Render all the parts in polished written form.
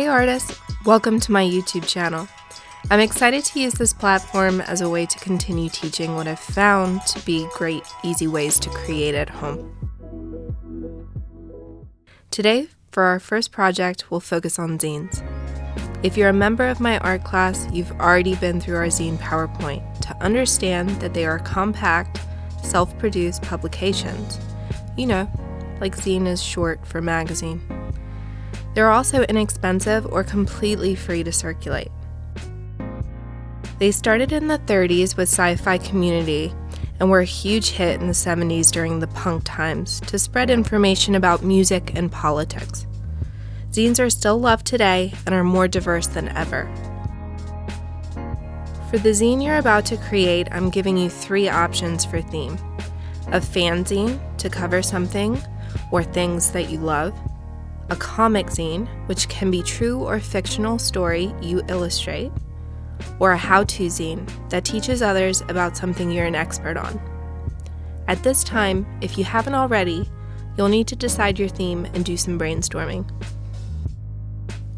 Hi artists, welcome to my YouTube channel. I'm excited to use this platform as a way to continue teaching what I've found to be great, easy ways to create at home. Today, for our first project, we'll focus on zines. If you're a member of my art class, you've already been through our zine PowerPoint to understand that they are compact, self-produced publications. You know, like zine is short for magazine. They're also inexpensive or completely free to circulate. They started in the 30s with sci-fi community and were a huge hit in the 70s during the punk times to spread information about music and politics. Zines are still loved today and are more diverse than ever. For the zine you're about to create, I'm giving you 3 options for theme. A fanzine to cover something or things that you love. A comic zine, which can be true or fictional story you illustrate. Or a how-to zine that teaches others about something you're an expert on. At this time, if you haven't already, you'll need to decide your theme and do some brainstorming.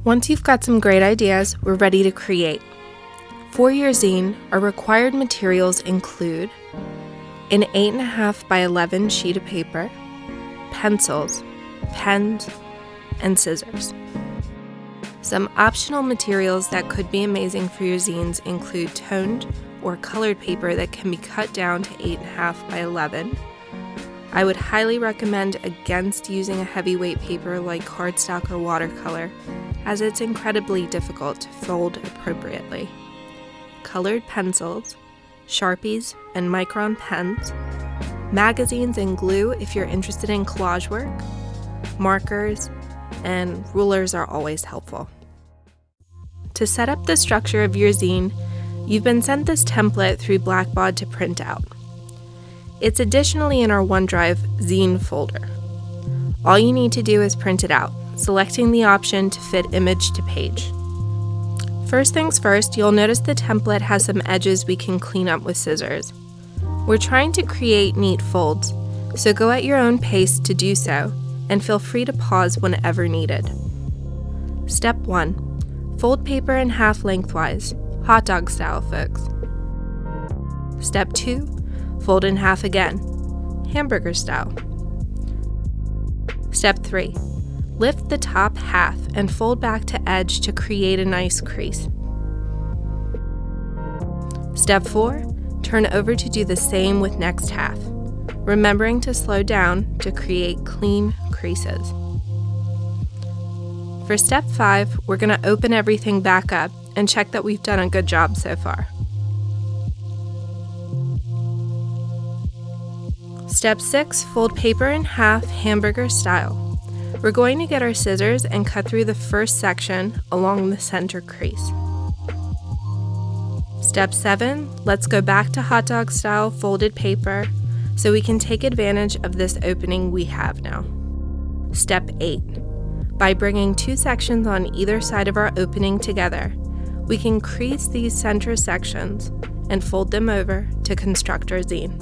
Once you've got some great ideas, we're ready to create. For your zine, our required materials include an 8.5 by 11 sheet of paper, pencils, pens, and scissors. Some optional materials that could be amazing for your zines include toned or colored paper that can be cut down to 8.5 by 11. I would highly recommend against using a heavyweight paper like cardstock or watercolor, as it's incredibly difficult to fold appropriately. Colored pencils, Sharpies and Micron pens, magazines and glue if you're interested in collage work, markers, and rulers are always helpful. To set up the structure of your zine, you've been sent this template through Blackbaud to print out. It's additionally in our OneDrive zine folder. All you need to do is print it out, selecting the option to fit image to page. First things first, you'll notice the template has some edges we can clean up with scissors. We're trying to create neat folds, so go at your own pace to do so, and feel free to pause whenever needed. Step 1. Fold paper in half lengthwise, hot dog style, folks. Step 2. Fold in half again, hamburger style. Step 3. Lift the top half and fold back to edge to create a nice crease. Step 4. Turn over to do the same with next half, remembering to slow down to create clean creases. For step 5, we're going to open everything back up and check that we've done a good job so far. Step 6, fold paper in half, hamburger style. We're going to get our scissors and cut through the first section along the center crease. Step 7, let's go back to hot dog style folded paper so we can take advantage of this opening we have now. Step 8, by bringing 2 sections on either side of our opening together, we can crease these center sections and fold them over to construct our zine.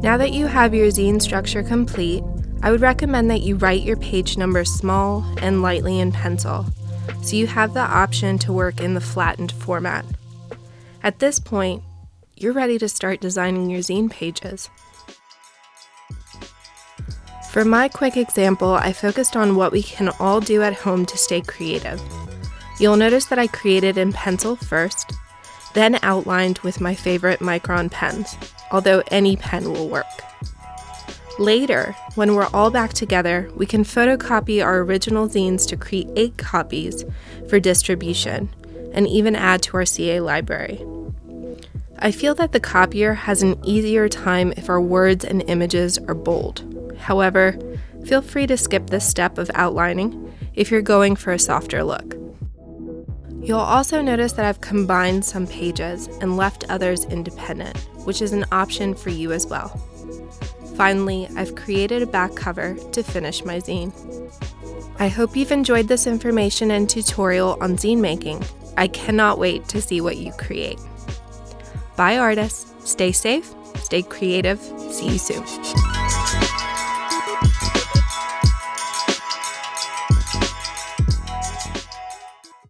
Now that you have your zine structure complete, I would recommend that you write your page numbers small and lightly in pencil, so you have the option to work in the flattened format. At this point, you're ready to start designing your zine pages. For my quick example, I focused on what we can all do at home to stay creative. You'll notice that I created in pencil first, then outlined with my favorite Micron pens, although any pen will work. Later, when we're all back together, we can photocopy our original zines to create copies for distribution, and even add to our CA library. I feel that the copier has an easier time if our words and images are bold. However, feel free to skip this step of outlining if you're going for a softer look. You'll also notice that I've combined some pages and left others independent, which is an option for you as well. Finally, I've created a back cover to finish my zine. I hope you've enjoyed this information and tutorial on zine making. I cannot wait to see what you create. Bye artists, stay safe, Stay creative. See you soon.